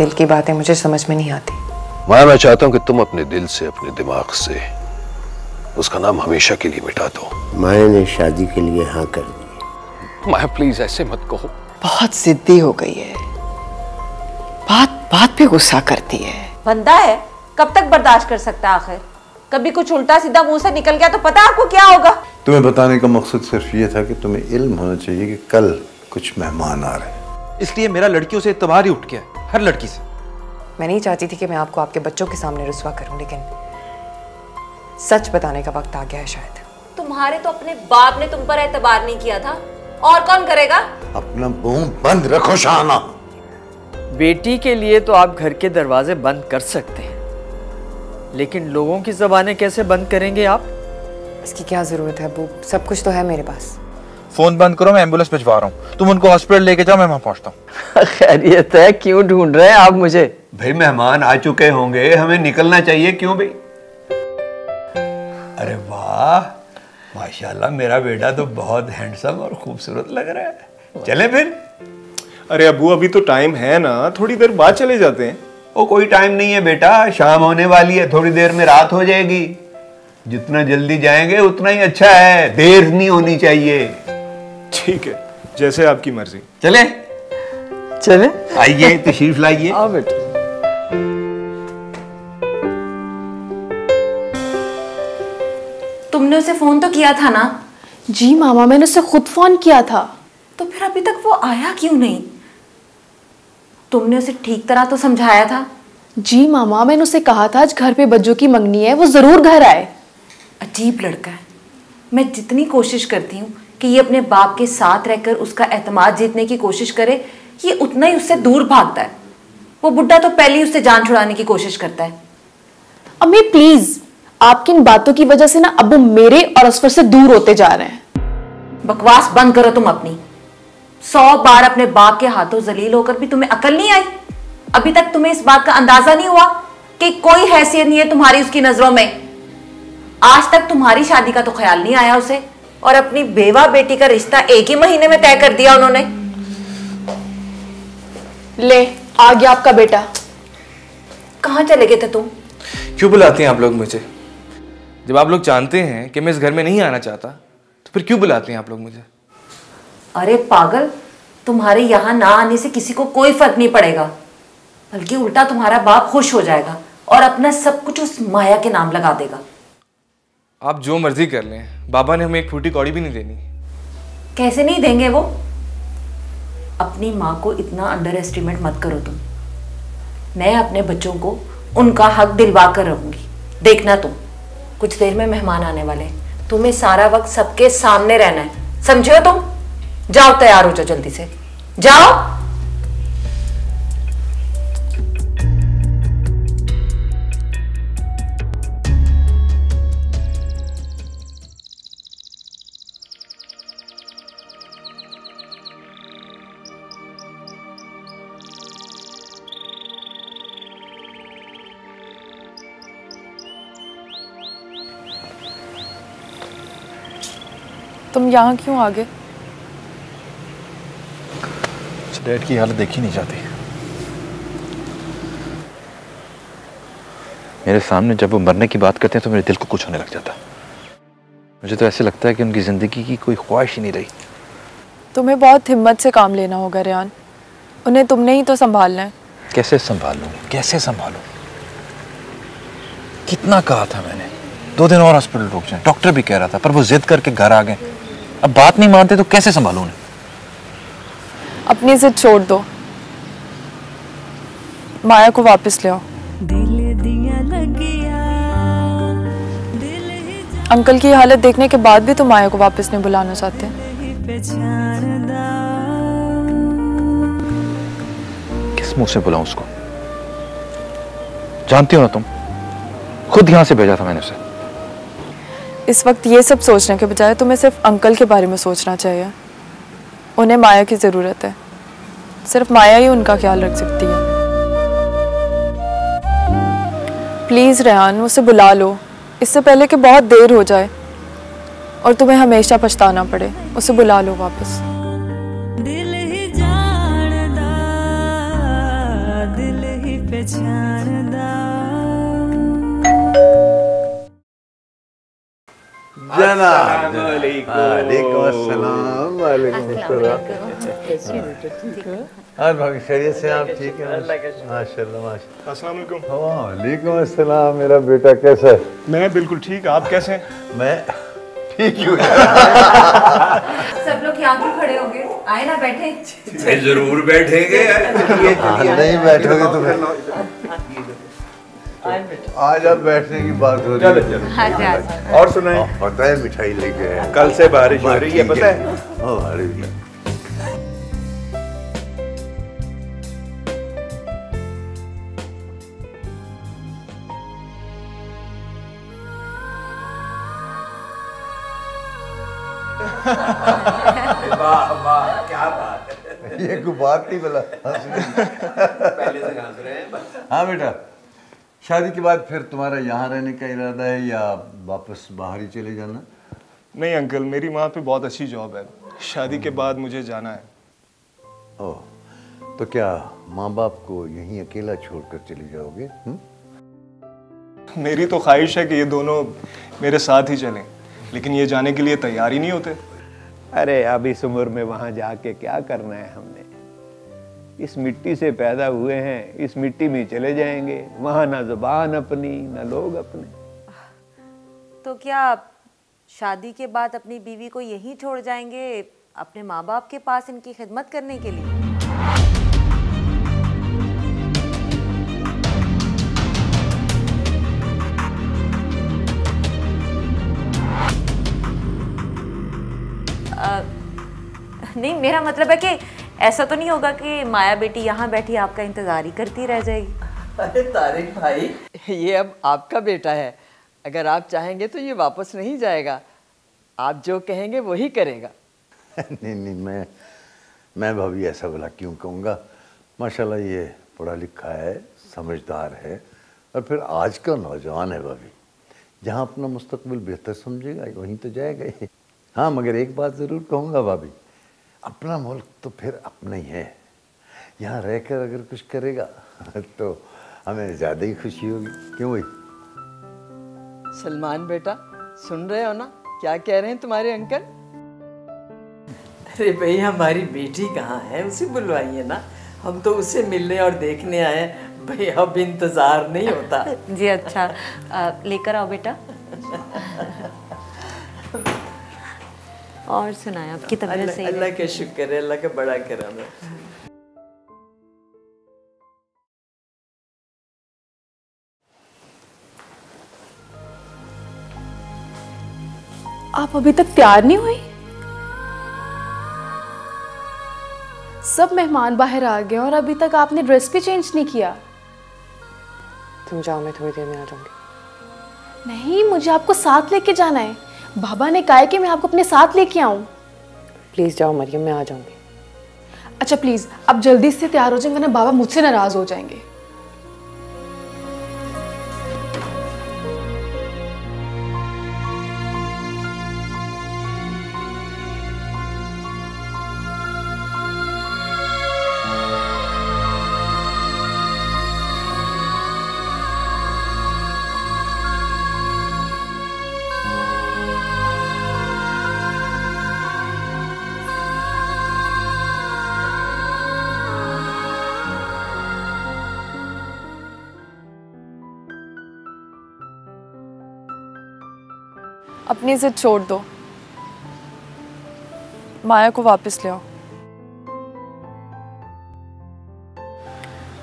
दिल की बातें मुझे समझ में नहीं आती। माया, मैं चाहता हूँ कि तुम अपने दिल से, अपने दिमाग से उसका नाम हमेशा के लिए मिटा दो। माया ने शादी के लिए हाँ कर दी। माया प्लीज ऐसे मत कहो। बहुत जिद्दी हो गई है, बात बात पे गुस्सा करती है। बंदा है, कब तक बर्दाश्त कर सकता है आखिर? कभी कुछ उल्टा सीधा मुंह से निकल गया तो पता आपको क्या होगा। तुम्हें बताने का मकसद सिर्फ ये था कि तुम्हें इल्म होना चाहिए कि कल कुछ मेहमान आ रहे हैं। इसलिए मेरा लड़कियों से एतबार ही उठ गया, हर लड़की से। मैं नहीं चाहती थी कि मैं आपको आपके बच्चों के सामने रुस्वा करूं, लेकिन सच बताने का वक्त आ गया है शायद। तुम्हारे तो अपने बाप ने तुम पर एतबार नहीं किया था, और कौन करेगा? अपना मुंह बंद रखो शाहना। बेटी के लिए तो आप घर के दरवाजे बंद कर सकते हैं, लेकिन लोगों की ज़बानें कैसे बंद करेंगे आप? इसकी क्या जरूरत है अबू, सब कुछ तो है मेरे पास। फोन बंद करो, मैं एम्बुलेंस भिजवा रहा हूँ। तुम उनको हॉस्पिटल लेके जाओ, मैं वहां पहुंचता हूँ। खैरियत है? क्यों ढूंढ रहे हैं आप मुझे? भाई मेहमान आ चुके होंगे, हमें निकलना चाहिए। क्यों भाई? अरे वाह, माशाल्लाह, मेरा बेटा तो बहुत हैंडसम और खूबसूरत लग रहा है। चले फिर? अरे अबू, अभी तो टाइम है ना, थोड़ी देर बाद चले जाते हैं। वो कोई टाइम नहीं है बेटा, शाम होने वाली है, थोड़ी देर में रात हो जाएगी। जितना जल्दी जाएंगे उतना ही अच्छा है, देर नहीं होनी चाहिए। ठीक है, जैसे आपकी मर्जी। चले चले, आइए, तशरीफ लाइए। आओ बेटा। तुमने उसे फोन तो किया था ना? जी मामा, मैंने उसे खुद फोन किया था। तो फिर अभी तक वो आया क्यों नहीं? तुमने उसे ठीक तरह तो समझाया था? जी मामा, मैंने उसे कहा था आज घर पे बच्चों की मंगनी है, वो जरूर घर आए। अजीब लड़का है। मैं जितनी कोशिश करती हूँ कि ये अपने बाप के साथ रहकर उसका एतमाद जीतने की कोशिश करे, ये उतना ही उससे दूर भागता है। वो बुड्ढा तो पहले ही उससे जान छुड़ाने की कोशिश करता है। अम्मी प्लीज, आपकी इन बातों की वजह से ना अबू मेरे और असफर से दूर होते जा रहे हैं। बकवास बंद करो तुम अपनी। 100 बार अपने बाप के हाथों जलील होकर भी तुम्हें अकल नहीं आई? अभी तक तुम्हें इस बात का अंदाजा नहीं हुआ कि कोई हैसियत नहीं है तुम्हारी उसकी नजरों में? आज तक तुम्हारी शादी का तो ख्याल नहीं आया उसे, और अपनी बेवा बेटी का रिश्ता एक ही महीने में तय कर दिया उन्होंने। ले आ गया आपका बेटा। कहां चले गए थे तुम? क्यों बुलाते हैं आप लोग मुझे? जब आप लोग जानते हैं कि मैं इस घर में नहीं आना चाहता, तो फिर क्यों बुलाते हैं आप लोग मुझे? अरे पागल, तुम्हारे यहां ना आने से किसी को कोई फर्क नहीं पड़ेगा, बल्कि उल्टा तुम्हारा बाप खुश हो जाएगा और अपना सब कुछ उस माया के नाम लगा देगा। आप जो मर्जी कर लें, बाबा ने हमें एक फूटी कौड़ी भी नहीं देनी। कैसे नहीं देंगे वो? अपनी माँ को इतना अंडर एस्टिमेट मत करो तुम। मैं अपने बच्चों को उनका हक दिलवा कर रहूंगी। देखना तुम, कुछ देर में मेहमान आने वाले हैं, तुम्हें सारा वक्त सबके सामने रहना है, समझे हो तुम? जाओ, तैयार हो जाओ जल्दी से, जाओ। तुम यहाँ क्यों आ गए? डैड की हालत देखी नहीं जाती। मेरे सामने जब वो मरने की बात करते हैं तो मेरे दिल को कुछ होने लग जाता है। मुझे तो ऐसे लगता है कि उनकी जिंदगी की कोई ख्वाहिश ही नहीं रही। तुम्हें बहुत हिम्मत से काम लेना होगा रेहान, उन्हें तुमने ही तो संभालना है। कैसे संभालूं, कैसे संभालूं? कितना कहा था मैंने, 2 दिन और हॉस्पिटल रुक जाए, डॉक्टर भी कह रहा था, पर वो जिद करके घर आ गए। अब बात नहीं मानते तो कैसे संभालूं उन्हें? अपनी जिद छोड़ दो, माया को वापस ले आओ। अंकल की हालत देखने के बाद भी तुम माया को वापस नहीं बुलाना चाहते? किस मुंह से बुलाऊं उसको? जानती हो ना तुम, खुद यहां से भेजा था मैंने उसे। इस वक्त ये सब सोचने के बजाय तुम्हें सिर्फ अंकल के बारे में सोचना चाहिए। उन्हें माया की जरूरत है, सिर्फ माया ही उनका ख्याल रख सकती है। प्लीज रेहान, उसे बुला लो, इससे पहले कि बहुत देर हो जाए और तुम्हें हमेशा पछताना पड़े। उसे बुला लो वापस। दिल ही जानदा, दिल पहचानदा। जनाब वालेकुम अस्सलाम। वालेकुम अस्सलाम। और भाभी खैरियत से आप ठीक है? माशाल्लाह माशाल्लाह। अस्सलाम वालेकुम। वालेकुम अस्सलाम। मेरा बेटा कैसा है? मैं बिल्कुल ठीक, आप कैसे हैं? मैं ठीक हूँ। सब लोग यहाँ क्यों खड़े हो गए? आए ना बैठे। जरूर बैठेंगे। नहीं बैठोगे तो फिर आज आप बैठने की बात हो रही है। और सुनाए? पता है मिठाई लेके आए। कल से बारिश हो रही है, पता है? अरे वाह वाह, क्या बात है। ये कोई बात नहीं बोला। पहले से हंस रहे हैं। हाँ बेटा, शादी के बाद फिर तुम्हारा यहाँ रहने का इरादा है या वापस बाहर ही चले जाना? नहीं अंकल, मेरी वहाँ पे बहुत अच्छी जॉब है, शादी के बाद मुझे जाना है। ओह, तो क्या माँ बाप को यहीं अकेला छोड़कर चले जाओगे? मेरी तो ख्वाहिश है कि ये दोनों मेरे साथ ही चलें, लेकिन ये जाने के लिए तैयार ही नहीं होते। अरे अब इस उम्र में वहां जाके क्या करना है हमने? इस मिट्टी से पैदा हुए हैं, इस मिट्टी में चले जाएंगे। वहां ना जुबान अपनी, ना लोग अपने। तो क्या शादी के बाद अपनी बीवी को यहीं छोड़ जाएंगे अपने माँ बाप के पास इनकी खिदमत करने के लिए? नहीं, मेरा मतलब है कि ऐसा तो नहीं होगा कि माया बेटी यहाँ बैठी आपका इंतजार ही करती रह जाएगी। अरे तारिक भाई, ये अब आपका बेटा है, अगर आप चाहेंगे तो ये वापस नहीं जाएगा, आप जो कहेंगे वही करेगा। नहीं नहीं, मैं भाभी ऐसा भला क्यों कहूँगा? माशाल्लाह ये पढ़ा लिखा है, समझदार है, और फिर आज का नौजवान है भाभी। जहाँ अपना मुस्तकबिल बेहतर समझेगा वहीं तो जाएगा ही। हाँ, मगर एक बात ज़रूर कहूँगा भाभी, अपना मुल्क तो फिर अपना ही है। यहाँ रहकर अगर कुछ करेगा तो हमें ज़्यादा ही खुशी होगी। क्यों भाई? सलमान बेटा, सुन रहे हो ना क्या कह रहे हैं तुम्हारे अंकल? अरे भाई, हमारी बेटी कहाँ है, उसे बुलवाइए ना, हम तो उसे मिलने और देखने आए हैं भाई, अब इंतजार नहीं होता। जी अच्छा, लेकर आओ बेटा। और सुनाए, आपकी तबीयत सही है? अल्लाह का शुक्र है, अल्लाह का बड़ा करम है। आप अभी तक तैयार नहीं हुई? सब मेहमान बाहर आ गए और अभी तक आपने ड्रेस भी चेंज नहीं किया। तुम जाओ, मैं थोड़ी देर में आ जाऊंगी। नहीं, मुझे आपको साथ लेके जाना है। बाबा ने कहा है कि मैं आपको अपने साथ लेके आऊं। प्लीज जाओ मरियम, मैं आ जाऊंगी। अच्छा प्लीज, आप जल्दी से तैयार हो जाएं, वरना बाबा मुझसे नाराज हो जाएंगे। अपनी जिद छोड़ दो, माया को वापस ले आओ।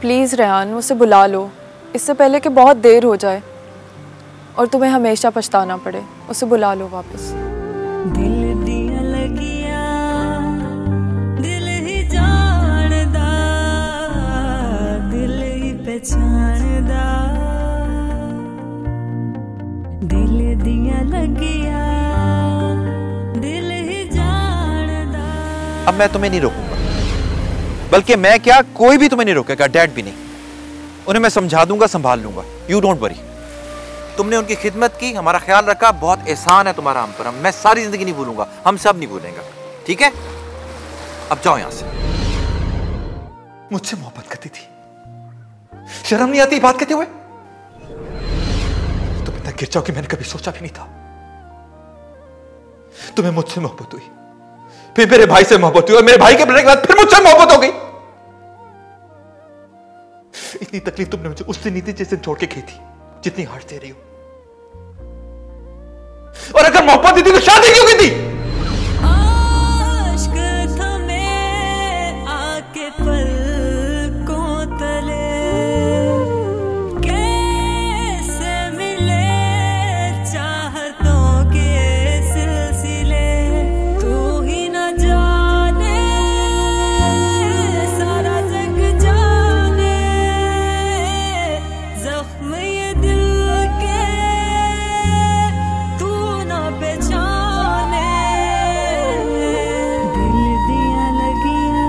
प्लीज रेहान, उसे बुला लो, इससे पहले कि बहुत देर हो जाए और तुम्हें हमेशा पछताना पड़े। उसे बुला लो वापस। दिल दिया लगिया, दिल ही जानदा, दिल ही पहचानदा, दिल दिया लगिया, दिल ही जानदा। अब मैं तुम्हें नहीं रोकूंगा, बल्कि मैं क्या, कोई भी तुम्हें नहीं रोकेगा, डैड भी नहीं। उन्हें मैं समझा दूंगा, संभाल लूंगा, यू डोंट वरी। तुमने उनकी खिदमत की, हमारा ख्याल रखा, बहुत एहसान है तुम्हारा हम पर। मैं सारी जिंदगी नहीं भूलूंगा, हम सब नहीं भूलेंगे, ठीक है? अब जाओ यहां से। मुझसे मोहब्बत करती थी, शर्म नहीं आती बात कहते हुए? तुम इतना गिर जाओ कि मैंने कभी सोचा भी नहीं था। तुम्हें मुझसे मोहब्बत हुई, फिर मेरे भाई से मोहब्बत हुई, और मेरे भाई के मरने के बाद फिर मुझसे मोहब्बत हो गई। इतनी तकलीफ तुमने मुझे उससे नहीं दी जिस दिन छोड़ के गई थी, जितनी हार्ट दे रही हो। और अगर मोहब्बत दी थी तो शादी क्यों की थी? आश्क थमे आके पलकों तले, कैसे मिले चाहतों के सिलसिले, तू ही न जाने सारा जग जाने, जख्म ये दिल के तू न पहचाने। दिल दिया लगिया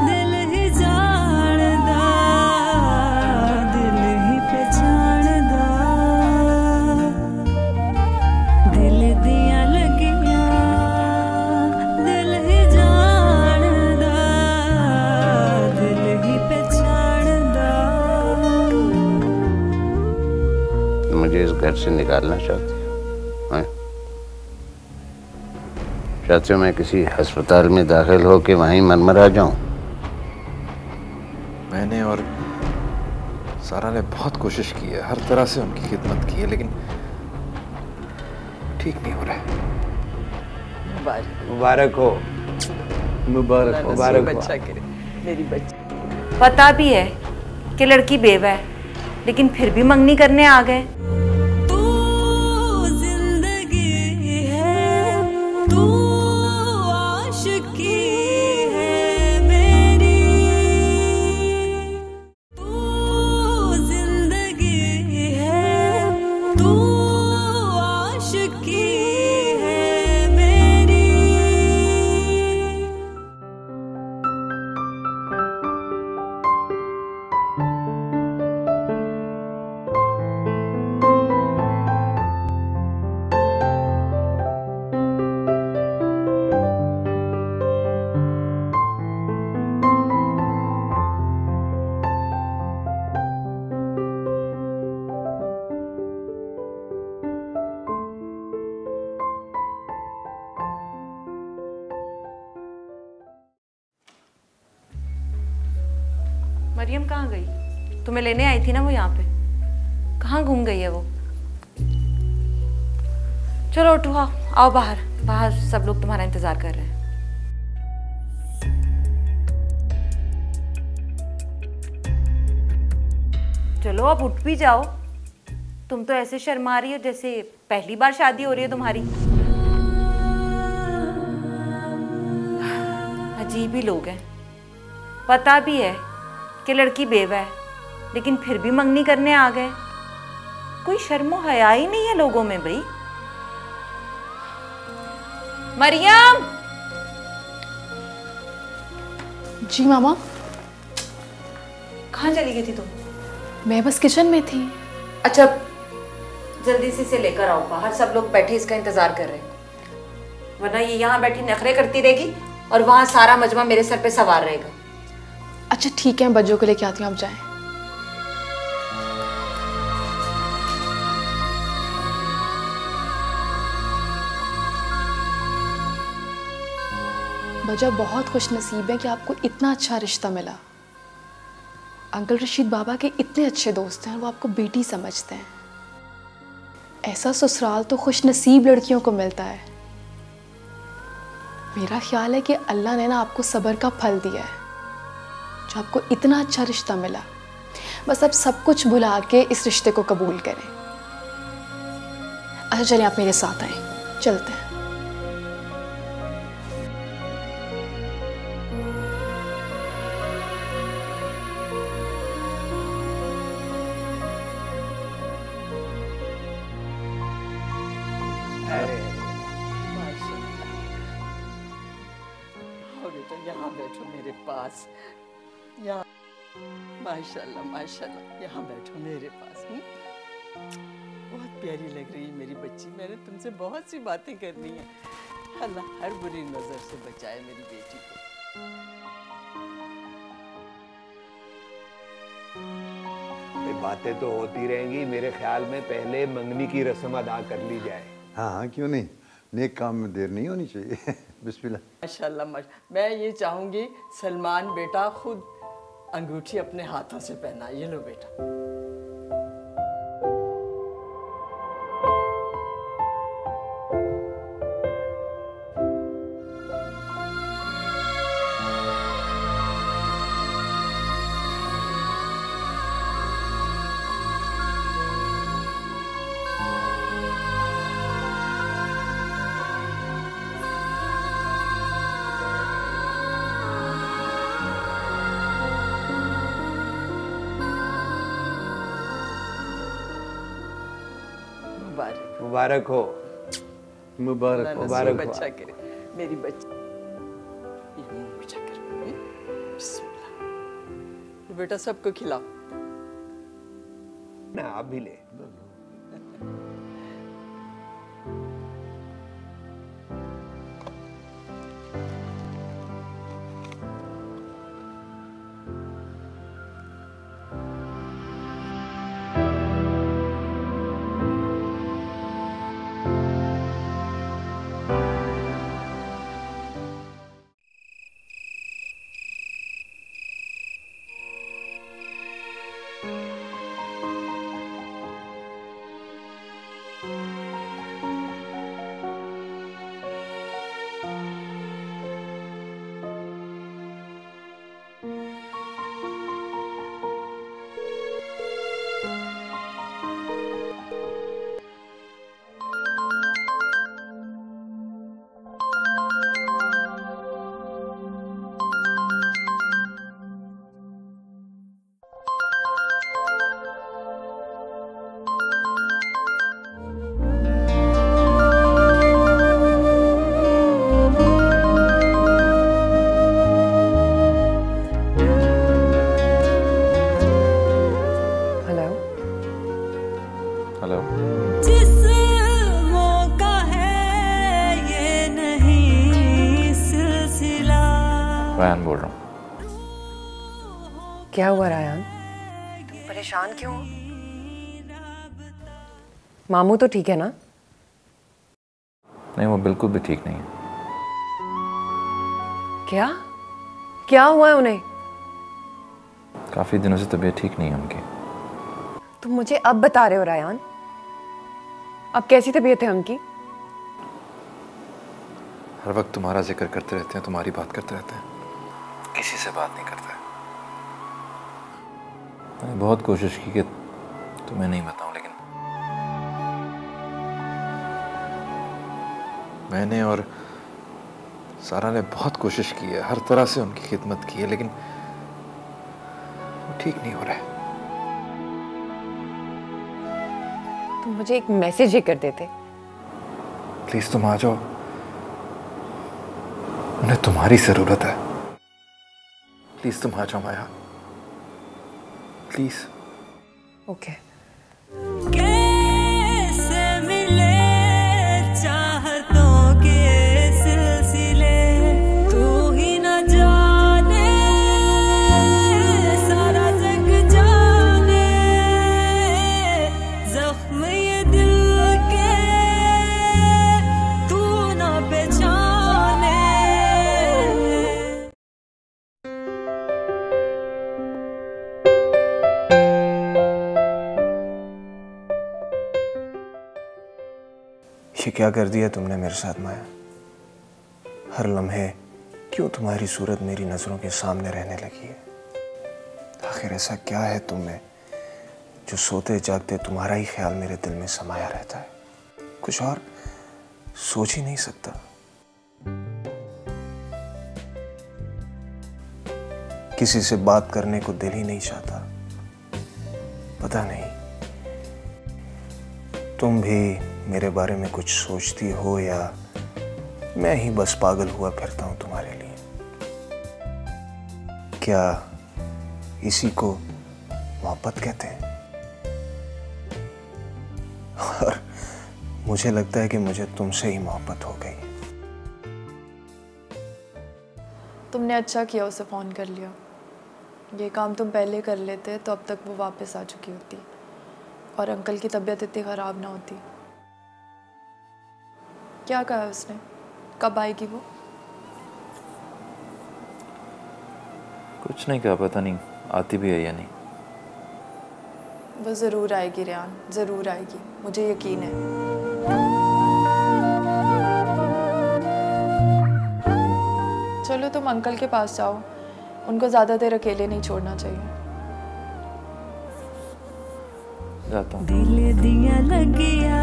दिल ही जानदा, दिल ही पहचानदा, दिल दिया लगिया दिल ही जानदा, दिल ही पहचानदा। मुझे इस घर से निकालना चाहती हो? हैं? चाहते हो मैं किसी अस्पताल में दाखिल हो के वहीं मरमरा जाऊं? मैंने और सारा ने बहुत कोशिश की है, हर तरह से उनकी खिदमत की है, लेकिन ठीक नहीं हो रहा है। मुबारक हो, मुबारक हो, मुबारक हो। अच्छा करे मेरी बच्ची। पता भी है कि लड़की बेवा है, लेकिन फिर भी मंगनी करने आ गए। तू जिंदगी है, तू आशिकी है मेरी, तू जिंदगी है, तू आशिकी है मेरी। मरियम कहाँ गई? तुम्हें लेने आई थी ना वो यहाँ पे, कहाँ घूम गई है वो? चलो उठो, आओ बाहर, बाहर सब लोग तुम्हारा इंतजार कर रहे हैं। चलो अब उठ भी जाओ, तुम तो ऐसे शर्मा रही हो जैसे पहली बार शादी हो रही है तुम्हारी। अजीब ही लोग हैं। पता भी है कि लड़की बेवा है, लेकिन फिर भी मंगनी करने आ गए। कोई शर्मो हया ही नहीं है लोगों में भाई। मरियम! जी मामा। कहाँ चली गई थी तुम? मैं बस किचन में थी। अच्छा, जल्दी से इसे लेकर आओ बाहर, सब लोग बैठे इसका इंतजार कर रहे हैं, वरना ये यहाँ बैठी नखरे करती रहेगी और वहाँ सारा मजमा मेरे सर पे सवार रहेगा। अच्छा ठीक है, मैं बच्चों को लेके आती हूँ, आप जाएं। बजा बहुत खुश नसीब है कि आपको इतना अच्छा रिश्ता मिला। अंकल रशीद बाबा के इतने अच्छे दोस्त हैं, वो आपको बेटी समझते हैं। ऐसा ससुराल तो खुश नसीब लड़कियों को मिलता है। मेरा ख्याल है कि अल्लाह ने ना आपको सब्र का फल दिया है, जो आपको इतना अच्छा रिश्ता मिला। बस अब सब कुछ भुला के इस रिश्ते को कबूल करें। अच्छा चलिए आप मेरे साथ आए, चलते हैं। यहाँ बैठो मेरे पास, यहाँ माशाल्लाह माशाल्लाह, यहाँ बैठो मेरे पास। बहुत प्यारी लग रही है मेरी बच्ची। मैंने तुमसे बहुत सी बातें करनी है। अल्लाह हर बुरी नजर से बचाए मेरी बेटी को। बातें तो होती रहेंगी, मेरे ख्याल में पहले मंगनी की रस्म अदा कर ली जाए। हाँ हाँ, क्यों नहीं, नेक काम में देर नहीं होनी चाहिए। बिस्मिल्लाह। माशाल्लाह माशाल्लाह। मैं ये चाहूँगी सलमान बेटा खुद अंगूठी अपने हाथों से पहना। ये लो बेटा। मुबारक हो, मुबारक हो, मुबारक हो। अच्छा करे मेरी बच्ची। ये मुंह मीठा कर। बिस्मिल्लाह। बेटा सबको खिलाओ ना, आप भी ले। रायन बोल रहा हूँ। क्या हुआ रायन? परेशान क्यों? मामू तो ठीक है ना? नहीं, वो बिल्कुल भी ठीक नहीं है। क्या? क्या हुआ है उन्हें? काफी दिनों से तबीयत ठीक नहीं है उनकी। तुम मुझे अब बता रहे हो रायन? अब कैसी तबीयत है उनकी? हर वक्त तुम्हारा जिक्र करते रहते हैं, तुम्हारी बात करते रहते हैं, किसी से बात नहीं करते। मैंने बहुत कोशिश की कि तुम्हें नहीं बताऊं, लेकिन मैंने और सारा ने बहुत कोशिश की है, हर तरह से उनकी खिदमत की है, लेकिन वो ठीक नहीं हो रहा है। तुम मुझे एक मैसेज ही कर देते। प्लीज तुम आ जाओ, उन्हें तुम्हारी जरूरत है। प्लीज तुम आ जाओ माया, प्लीज। ओके। कैसे मिले चाहतों के सिलसिले, तू ही न जाने सारा जग जाने, जख्म ये दिल के तू न पहचाने। ये क्या कर दिया तुमने मेरे साथ माया? हर लम्हे क्यों तुम्हारी सूरत मेरी नजरों के सामने रहने लगी है? आखिर ऐसा क्या है तुम में जो सोते जागते तुम्हारा ही ख्याल मेरे दिल में समाया रहता है? कुछ और सोच ही नहीं सकता। किसी से बात करने को दिल ही नहीं चाहता। पता नहीं तुम भी मेरे बारे में कुछ सोचती हो या मैं ही बस पागल हुआ फिरता हूं तुम्हारे लिए? क्या इसी को मोहब्बत कहते हैं? और मुझे लगता है कि मुझे तुमसे ही मोहब्बत हो गई। तुमने अच्छा किया उसे फ़ोन कर लिया। ये काम तुम पहले कर लेते तो अब तक वो वापस आ चुकी होती और अंकल की तबीयत इतनी ख़राब ना होती। क्या कहा उसने, कब आएगी वो? कुछ नहीं कहा, पता नहीं आती भी है या नहीं। वो ज़रूर आएगी रेहान, ज़रूर आएगी, मुझे यकीन है। चलो तुम अंकल के पास जाओ, उनको ज़्यादा देर अकेले नहीं छोड़ना चाहिए। जाता हूँ। दिल दिया लगिया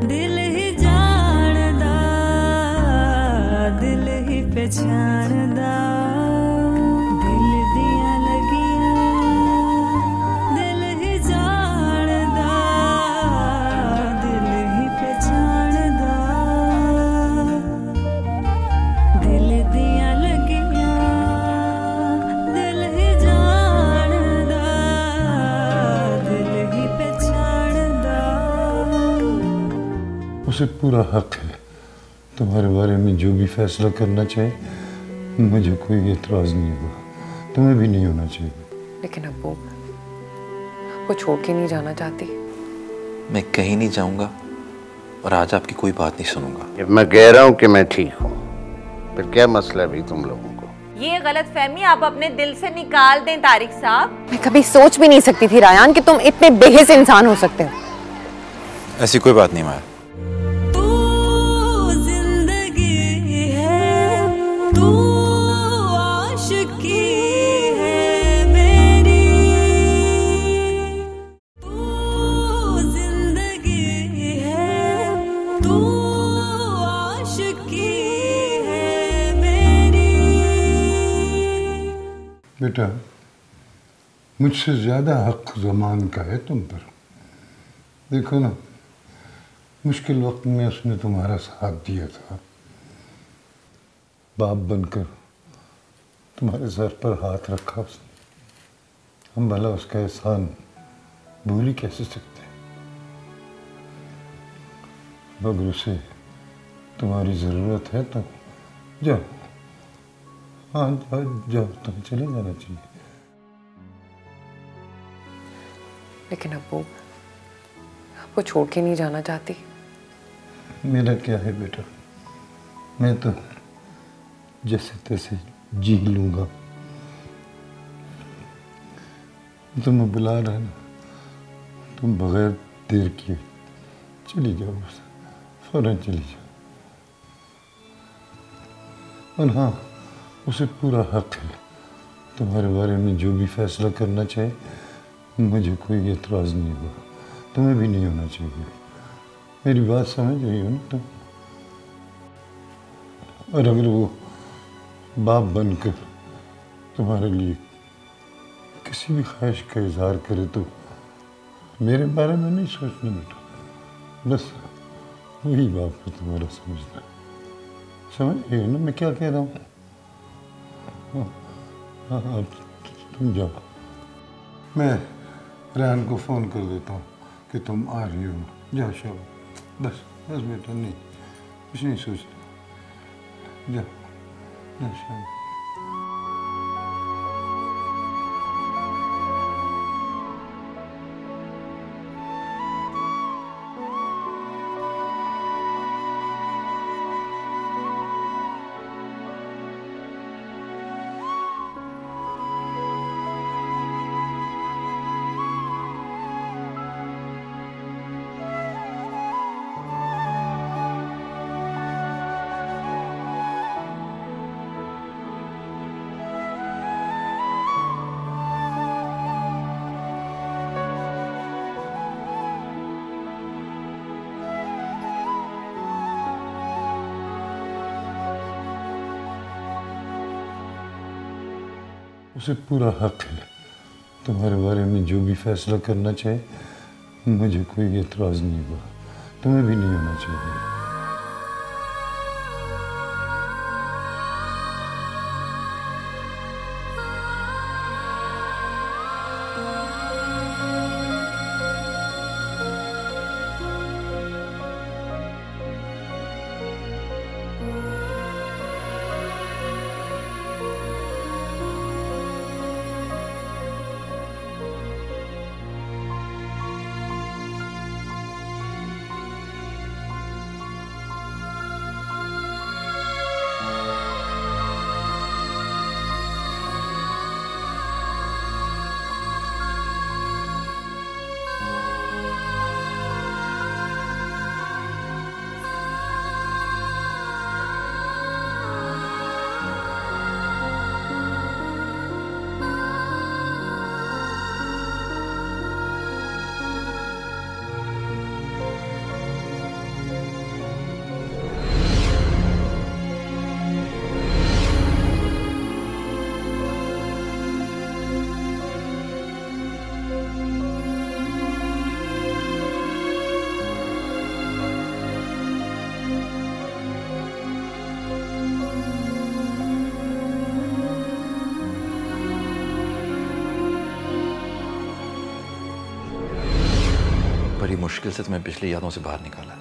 दिल ही जानदा, दिल ही पहचानदा, दिल दिया लगिया दिल ही जानदा, दिल ही पहचानदा, दिल दिया लगिया दिल ही जानदा, दिल ही पहचानदा। उसे पूरा हक है तुम्हारे बारे में जो भी फैसला करना चाहे, मुझे कोई एतराज़ नहीं होगा, तुम्हें भी नहीं होना चाहिए। लेकिन अब्बू, आपको छोड़ के नहीं जाना चाहती। मैं कहीं नहीं जाऊंगा और आज आपकी कोई बात नहीं सुनूंगा। मैं कह रहा हूँ कि मैं ठीक हूँ, फिर क्या मसला है भाई तुम लोगों को? ये गलतफहमी आप अपने दिल से निकाल दें तारिक साहब। मैं कभी सोच भी नहीं सकती थी रायान कि तुम इतने बेहिस इंसान हो सकते हो। ऐसी कोई बात नहीं माया। तू जिंदगी है, तू आशिकी है मेरी, तू जिंदगी है, तू आशिकी है मेरी। बेटा, मुझसे ज़्यादा हक ज़मान का है तुम पर। देखो ना, मुश्किल वक्त में उसने तुम्हारा साथ दिया था, बाप बनकर तुम्हारे सर पर हाथ रखा उसने। हम भला उसका एहसान भूल ही कैसे सकते हैं? अगर उसे तुम्हारी ज़रूरत है तो जाओ, हाँ जाओ, तुम चले जाना चाहिए। लेकिन अब्बू, आपको छोड़ के नहीं जाना चाहती। मेरा क्या है बेटा, मैं तो जैसे तैसे जी लूँगा। तुम्हें बुला रहा है ना, तुम बगैर देर किए चली जाओ, बस फौरन चली जाओ। और हाँ, उसे पूरा हक है तुम्हारे बारे में जो भी फैसला करना चाहे, मुझे कोई एतराज़ नहीं होगा, तुम्हें भी नहीं होना चाहिए। मेरी बात समझ रही हो ना तुम? और अगर वो बाप बनकर तुम्हारे लिए किसी भी ख्वाहिश का इजहार करे तो मेरे बारे में नहीं सोचना बेटा, बस वही बाप को तुम्हारा समझना। समझ रही हो ना मैं क्या कह रहा हूँ? हाँ हाँ, तुम जाओ, मैं रेहान को फ़ोन कर देता हूँ कि तुम आ रही हो। जाओ शाबाश, बस बस बेटा, नहीं कुछ नहीं सोचना, जाओ जाओ शाबाश। उसे पूरा हक है तुम्हारे बारे में जो भी फैसला करना चाहे, मुझे कोई एतराज़ नहीं होगा, तुम्हें भी नहीं होना चाहिए। बड़ी मुश्किल से तुम्हें पिछली यादों से बाहर निकाला।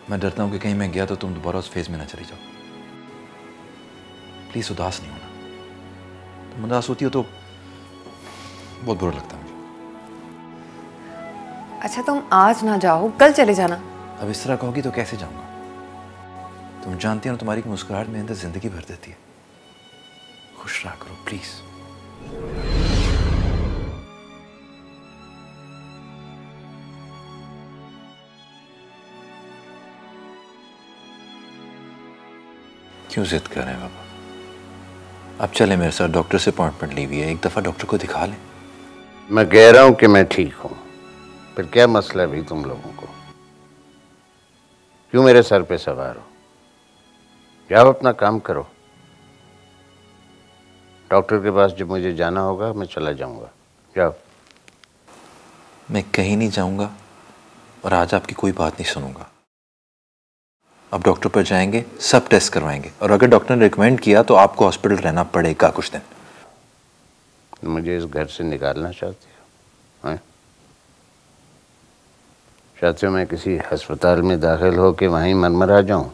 मैं डरता हूं कि कहीं मैं गया तो तुम दोबारा उस फेज में ना चली जाओ। प्लीज उदास नहीं होना। तुम उदास होती हो तो बहुत बुरा लगता है मुझे। अच्छा तुम आज ना जाओ, कल चले जाना। अब इस तरह कहोगी तो कैसे जाऊंगा? तुम जानती हो ना, तुम्हारी मुस्कुराहट मेरे अंदर जिंदगी भर देती है। खुश रहा करो प्लीज। क्यों जिद कर रहे हैं बाबा? अब चले मेरे साथ, डॉक्टर से अपॉइंटमेंट ली हुई है, एक दफा डॉक्टर को दिखा लें। मैं कह रहा हूं कि मैं ठीक हूं, फिर क्या मसला है भाई तुम लोगों को? क्यों मेरे सर पे सवार हो? जाओ अपना काम करो। डॉक्टर के पास जब मुझे जाना होगा मैं चला जाऊंगा। जाओ। मैं कहीं नहीं जाऊंगा और आज आपकी कोई बात नहीं सुनूंगा। अब डॉक्टर पर जाएंगे, सब टेस्ट करवाएंगे, और अगर डॉक्टर ने रिकमेंड किया तो आपको हॉस्पिटल रहना पड़ेगा कुछ दिन। मुझे इस घर से निकालना चाहते हो? चाहते हो मैं किसी अस्पताल में दाखिल हो के वहीं मरमरा जाऊं?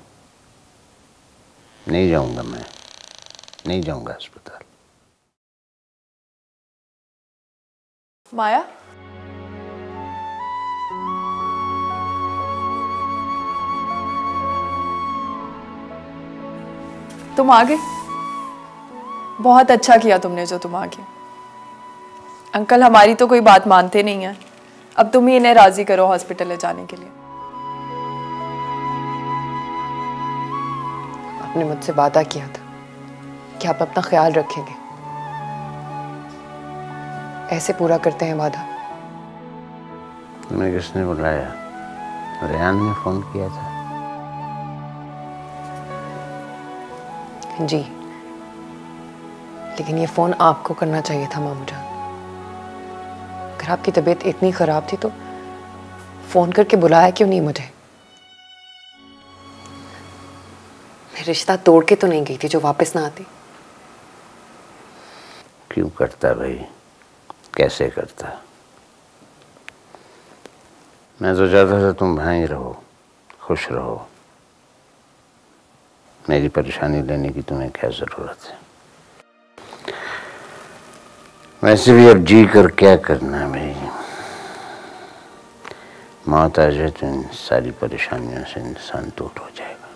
नहीं जाऊंगा, मैं नहीं जाऊंगा अस्पताल। माया, तुम आ गए। बहुत अच्छा किया तुमने जो तुम आ गए। अंकल हमारी तो कोई बात मानते नहीं है, अब तुम ही इन्हें राजी करो हॉस्पिटल ले जाने के लिए। आपने मुझसे वादा किया था कि आप अपना ख्याल रखेंगे, ऐसे पूरा करते हैं वादा। तुम्हें किसने बुलाया? रेहान ने फोन किया था? जी, लेकिन ये फोन आपको करना चाहिए था मामू जान। अगर आपकी तबीयत इतनी खराब थी तो फोन करके बुलाया क्यों नहीं मुझे? मैं रिश्ता तोड़ के तो नहीं गई थी जो वापस ना आती। क्यों करता भाई, कैसे करता? मैं तो चाहता था तुम वहीं रहो, खुश रहो। मेरी परेशानी लेने की तुम्हें क्या जरूरत है? वैसे भी अब जी कर क्या करना है भाई? मौत आ जाए तो इन सारी परेशानियों से इंसान दूर हो जाएगा।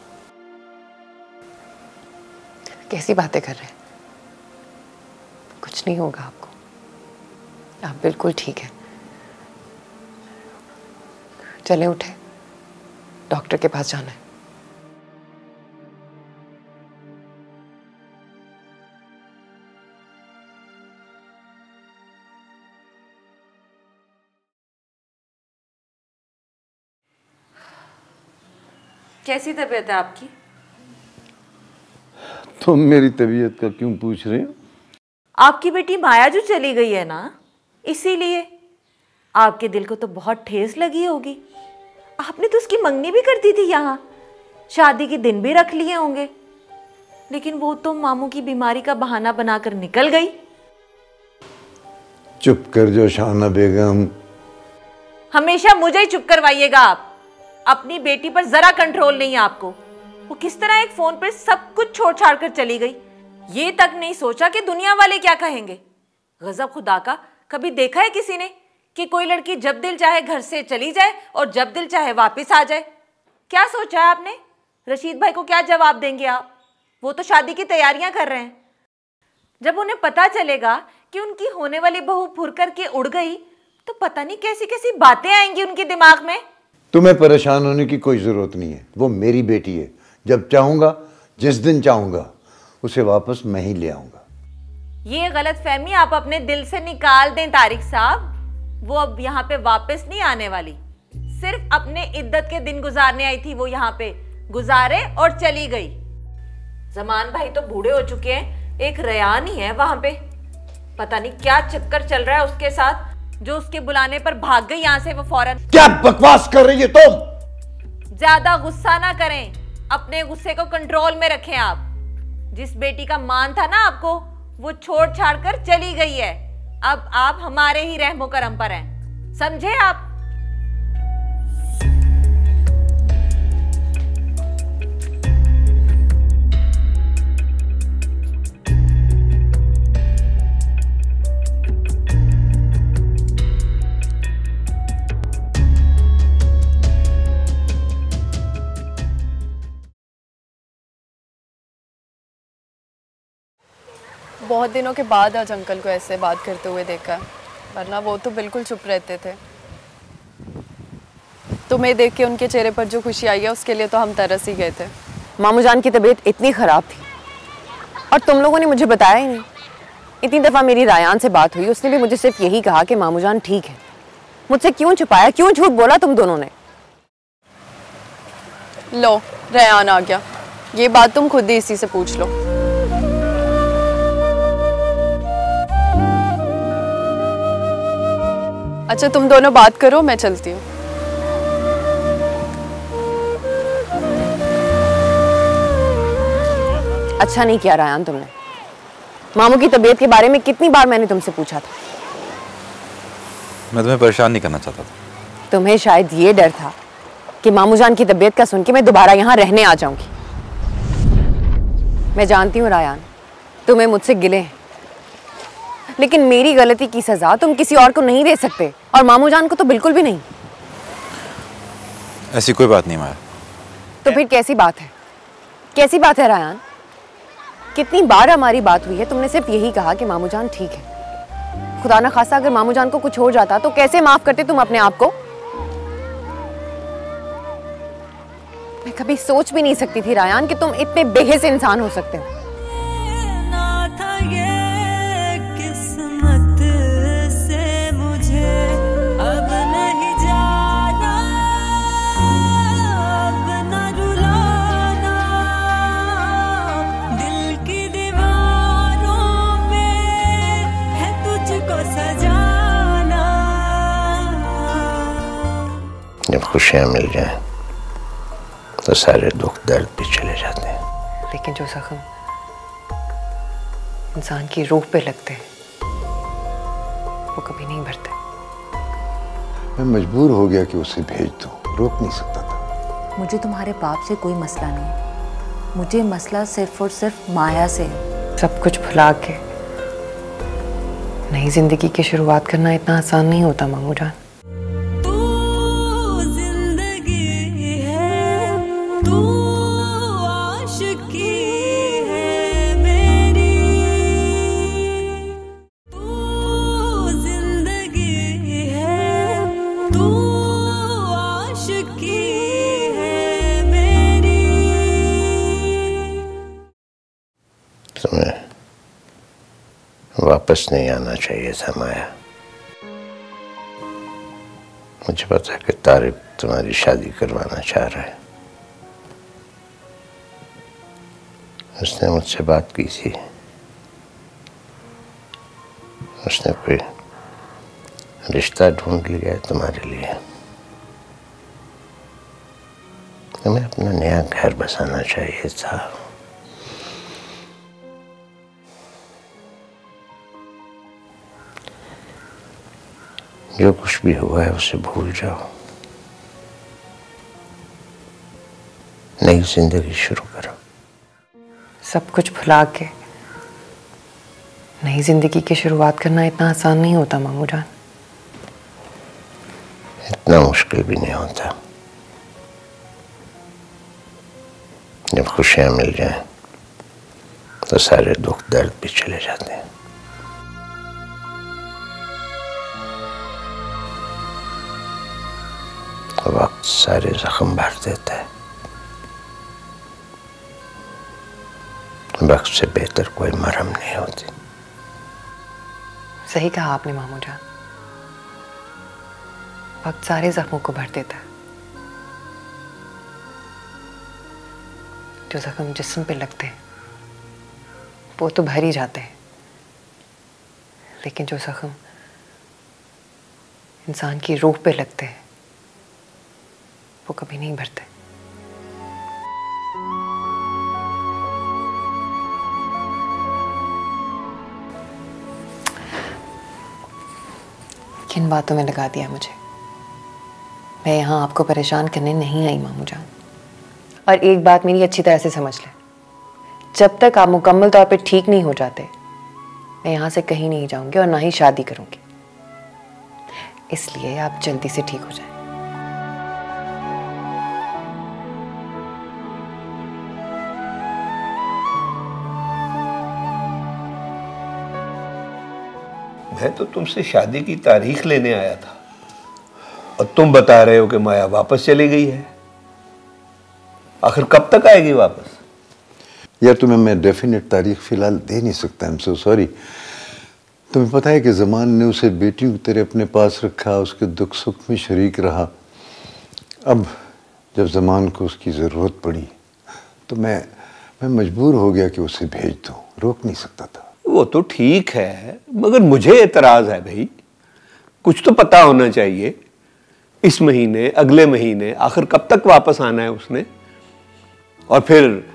कैसी बातें कर रहे हैं? कुछ नहीं होगा आपको, आप बिल्कुल ठीक है। चले उठे, डॉक्टर के पास जाना है। कैसी तबीयत है आपकी? तुम मेरी तबीयत का क्यों पूछ रहे हो? आपकी बेटी माया जो चली गई है ना, इसीलिए आपके दिल को तो बहुत ठेस लगी होगी। आपने तो उसकी मंगनी भी कर दी थी, यहाँ शादी के दिन भी रख लिए होंगे, लेकिन वो तो मामू की बीमारी का बहाना बनाकर निकल गई। चुप कर जो शाहना बेगम। हमेशा मुझे ही चुप करवाइएगा आप। अपनी बेटी पर जरा कंट्रोल नहीं है आपको। वो किस तरह एक फोन पर सब कुछ छोड़ छाड़ कर चली गई, ये तक नहीं सोचा कि दुनिया वाले क्या कहेंगे। गजब खुदा का, कभी देखा है किसी ने कि कोई लड़की जब दिल चाहे घर से चली जाए और जब दिल चाहे वापस आ जाए? क्या सोचा है आपने? रशीद भाई को क्या जवाब देंगे आप? वो तो शादी की तैयारियां कर रहे हैं। जब उन्हें पता चलेगा कि उनकी होने वाली बहू फुर करके उड़ गई तो पता नहीं कैसी कैसी बातें आएंगी उनके दिमाग में। तुम्हें परेशान होने की कोई जरूरत नहीं है, वो मेरी बेटी है। जब चाहूंगा, जिस दिन चाहूंगा, उसे वापस मैं ही ले आऊंगा। ये गलतफहमी आप अपने दिल से निकाल दें तारिक साहब। वो अब यहाँ पे वापस नहीं आने वाली। सिर्फ अपने इद्दत के दिन गुजारने आई थी, वो यहाँ पे गुजारे और चली गई। जमान भाई तो बूढ़े हो चुके हैं, एक रेहान ही है वहां पे। पता नहीं क्या चक्कर चल रहा है उसके साथ, जो उसके बुलाने पर भाग गई यहाँ से वो फौरन। क्या बकवास कर रही है तुम? ज्यादा गुस्सा ना करें, अपने गुस्से को कंट्रोल में रखें आप। जिस बेटी का मान था ना आपको, वो छोड़ छाड़ कर चली गई है। अब आप हमारे ही रहमो करम पर हैं, समझे आप? बहुत दिनों के बाद आज अंकल को ऐसे बात करते हुए देखा है, वरना वो तो बिल्कुल चुप रहते थे। तुम्हें देख के उनके चेहरे पर जो खुशी आई है उसके लिए तो हम तरस ही गए थे। मामू जान की तबीयत इतनी ख़राब थी और तुम लोगों ने मुझे बताया ही नहीं। इतनी दफ़ा मेरी रायान से बात हुई, उसने भी मुझे सिर्फ यही कहा कि मामू जान ठीक है। मुझसे क्यों छुपाया, क्यों झूठ बोला तुम दोनों ने? लो रायान आ गया, ये बात तुम खुद ही इसी से पूछ लो। अच्छा तुम दोनों बात करो, मैं चलती हूँ। अच्छा नहीं किया रायान तुमने। मामू की तबीयत के बारे में कितनी बार मैंने तुमसे पूछा था। मैं तुम्हें परेशान नहीं करना चाहता था। तुम्हें शायद ये डर था कि मामू जान की तबीयत का सुन के मैं दोबारा यहाँ रहने आ जाऊंगी। मैं जानती हूँ रायान, तुम्हें मुझसे गिले हैं, लेकिन मेरी गलती की सजा तुम किसी और को नहीं दे सकते, और मामू जान को तो बिल्कुल भी नहीं। ऐसी कोई बात नहीं माया। तो फिर कैसी बात है? कैसी बात है रायान? कितनी बार हमारी बात हुई है, तुमने सिर्फ यही कहा कि मामू जान ठीक है। खुदा ना खासा अगर मामू जान को कुछ हो जाता तो कैसे माफ करते तुम अपने आप को? मैं कभी सोच भी नहीं सकती थी रायान कि तुम इतने बेहिस इंसान हो सकते हो। किस्मत से मुझे अब नहीं जाना, अब न रुलाना, दिल की दीवारों में है तुझको सजाना। जब खुशियाँ मिल जाएं तो सारे दुख दर्द भी चले जाते हैं। लेकिन जो जख्म इंसान की रूह पे लगते हैं वो कभी नहीं भरते। मैं मजबूर हो गया कि उसे भेज दूं, रोक नहीं सकता था। मुझे तुम्हारे बाप से कोई मसला नहीं, मुझे मसला सिर्फ और सिर्फ माया से है। सब कुछ भुला के नई जिंदगी की शुरुआत करना इतना आसान नहीं होता मामू जान। तुम्हें वापस नहीं आना चाहिए था माया। मुझे पता है कि तारिक तुम्हारी शादी करवाना चाह रहा है। उसने मुझसे बात की थी, उसने कोई रिश्ता ढूंढ लिया है तुम्हारे लिए। तुम्हें अपना नया घर बसाना चाहिए था। जो कुछ भी हुआ है उसे भूल जाओ, नई जिंदगी शुरू करो। सब कुछ भुला के नई जिंदगी की शुरुआत करना इतना आसान नहीं होता मामू जान। इतना मुश्किल भी नहीं होता। जब खुशियां मिल जाएं तो सारे दुख दर्द भी चले जाते हैं। वक्त सारे जख्म भर देता है। वक्त से बेहतर कोई मरहम नहीं होती। सही कहा आपने मामू जान, वक्त सारे जख्मों को भर देता है। जो जख्म जिस्म पे लगते हैं वो तो भर ही जाते हैं, लेकिन जो जख्म इंसान की रूह पे लगते हैं वो कभी नहीं भरते। किन बातों में लगा दिया मुझे। मैं यहाँ आपको परेशान करने नहीं आई मामू जान। और एक बात मेरी अच्छी तरह से समझ लें, जब तक आप मुकम्मल तौर पे ठीक नहीं हो जाते, मैं यहाँ से कहीं नहीं जाऊंगी और ना ही शादी करूंगी। इसलिए आप जल्दी से ठीक हो जाएं। मैं तो तुमसे शादी की तारीख लेने आया था और तुम बता रहे हो कि माया वापस चली गई है। आखिर कब तक आएगी वापस? यार तुम्हें मैं डेफिनेट तारीख फिलहाल दे नहीं सकता। I am so sorry. तुम्हें पता है कि ज़मान ने उसे बेटियों की तरह अपने पास रखा, उसके दुख सुख में शरीक रहा। अब जब ज़मान को उसकी ज़रूरत पड़ी तो मैं मजबूर हो गया कि उसे भेज दूँ, रोक नहीं सकता था। वो तो ठीक है, मगर मुझे एतराज़ है भाई। कुछ तो पता होना चाहिए। इस महीने, अगले महीने, आखिर कब तक वापस आना है उसने? और फिर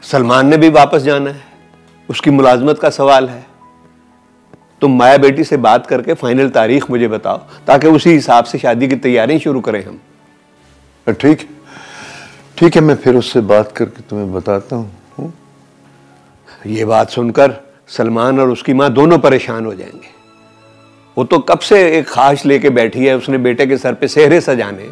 सलमान ने भी वापस जाना है, उसकी मुलाजमत का सवाल है। तुम माया बेटी से बात करके फाइनल तारीख मुझे बताओ ताकि उसी हिसाब से शादी की तैयारी शुरू करें हम। ठीक है, मैं फिर उससे बात करके तुम्हें बताता हूँ। ये बात सुनकर सलमान और उसकी माँ दोनों परेशान हो जाएंगे। वो तो कब से एक ख्वाहिश लेके बैठी है उसने बेटे के सर पे सेहरे सजाने।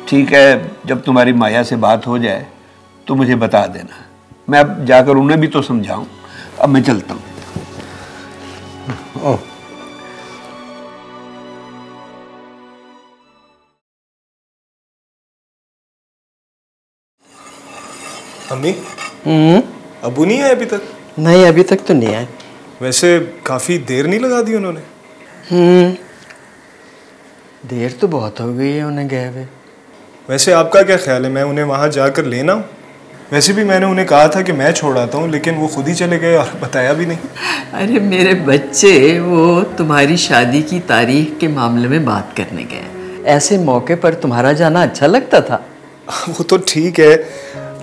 ठीक है, जब तुम्हारी माया से बात हो जाए तो मुझे बता देना। मैं अब जाकर उन्हें भी तो समझाऊं। अब मैं चलता हूं। अम्मी, अबू नहीं आए अभी तक? नहीं, अभी तक तो नहीं आए। वैसे काफी देर नहीं लगा दी उन्होंने? देर तो बहुत हो गई है उन्हें गए हुए। वैसे आपका क्या ख्याल है, मैं उन्हें वहां जाकर लेना हूँ? वैसे भी मैंने उन्हें कहा था कि मैं छोड़ आता हूँ, लेकिन वो खुद ही चले गए और बताया भी नहीं। अरे मेरे बच्चे, वो तुम्हारी शादी की तारीख के मामले में बात करने गए। ऐसे मौके पर तुम्हारा जाना अच्छा लगता था? वो तो ठीक है,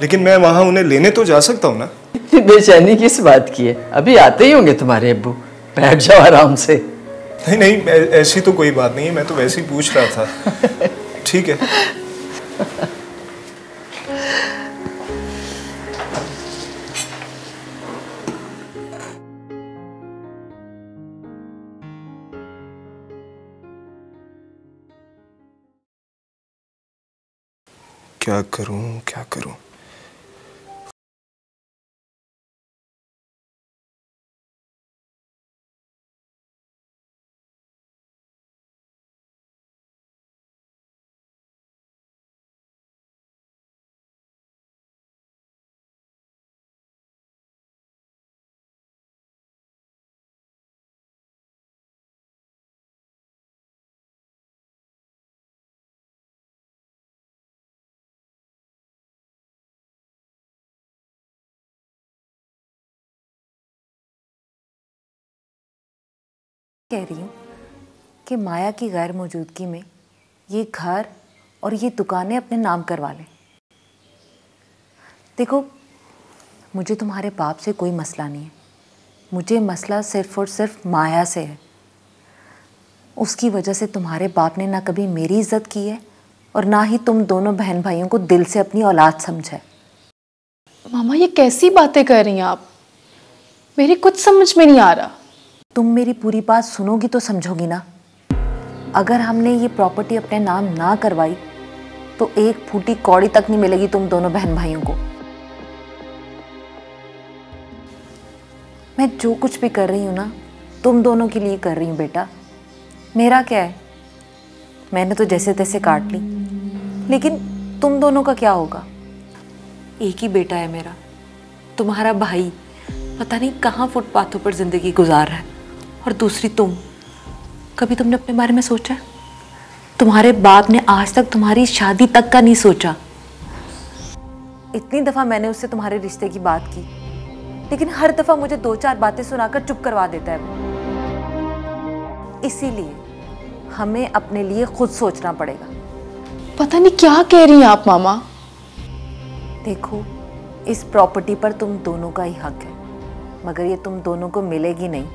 लेकिन मैं वहाँ उन्हें लेने तो जा सकता हूँ ना। इतनी बेचैनी किस बात की है? अभी आते ही होंगे तुम्हारे अब्बू। बैठ जाओ आराम से। नहीं, ऐसी तो कोई बात नहीं है, मैं तो वैसे ही पूछ रहा था। ठीक है। क्या करूं? कह रही हूँ कि माया की गैर मौजूदगी में ये घर और ये दुकानें अपने नाम करवा लें। देखो, मुझे तुम्हारे बाप से कोई मसला नहीं है। मुझे मसला सिर्फ और सिर्फ माया से है। उसकी वजह से तुम्हारे बाप ने ना कभी मेरी इज्जत की है और ना ही तुम दोनों बहन भाइयों को दिल से अपनी औलाद समझा है। मामा, ये कैसी बातें कर रही हैं आप? मेरी कुछ समझ में नहीं आ रहा। तुम मेरी पूरी बात सुनोगी तो समझोगी ना। अगर हमने ये प्रॉपर्टी अपने नाम ना करवाई तो एक फूटी कौड़ी तक नहीं मिलेगी तुम दोनों बहन भाइयों को। मैं जो कुछ भी कर रही हूँ ना, तुम दोनों के लिए कर रही हूँ बेटा। मेरा क्या है, मैंने तो जैसे तैसे काट ली, लेकिन तुम दोनों का क्या होगा? एक ही बेटा है मेरा, तुम्हारा भाई पता नहीं कहाँ फुटपाथों पर जिंदगी गुजार रहा है, और दूसरी तुम। कभी तुमने अपने बारे में सोचा? तुम्हारे बाप ने आज तक तुम्हारी शादी तक का नहीं सोचा। इतनी दफा मैंने उससे तुम्हारे रिश्ते की बात की, लेकिन हर दफा मुझे 2-4 बातें सुनाकर चुप करवा देता है वो। इसीलिए हमें अपने लिए खुद सोचना पड़ेगा। पता नहीं क्या कह रही हैं आप मामा। देखो, इस प्रॉपर्टी पर तुम दोनों का ही हक है। मगर ये तुम दोनों को मिलेगी नहीं।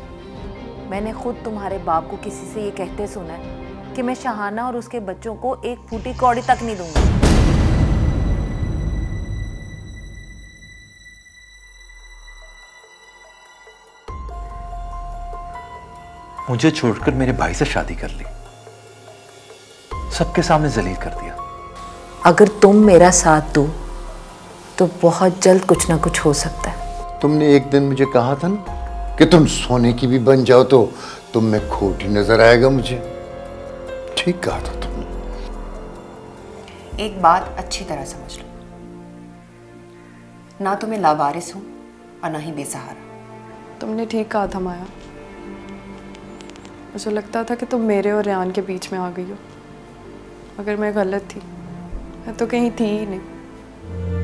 मैंने खुद तुम्हारे बाप को किसी से ये कहते सुना है कि मैं शहाना और उसके बच्चों को एक फूटी कौड़ी तक नहीं दूंगा। मुझे छोड़कर मेरे भाई से शादी कर ली, सबके सामने जलील कर दिया। अगर तुम मेरा साथ दो तो बहुत जल्द कुछ ना कुछ हो सकता है। तुमने एक दिन मुझे कहा था ना कि तुम सोने की भी बन जाओ तो तुम में खोट ही नजर आएगा मुझे। ठीक कहा था तुमने। एक बात अच्छी तरह समझ लो, ना तो मैं लावारिस हूं और ना ही बेसहारा। तुमने ठीक कहा था माया। मुझे लगता था कि तुम मेरे और रेहान के बीच में आ गई हो, मगर मैं गलत थी। मैं तो कहीं थी ही नहीं।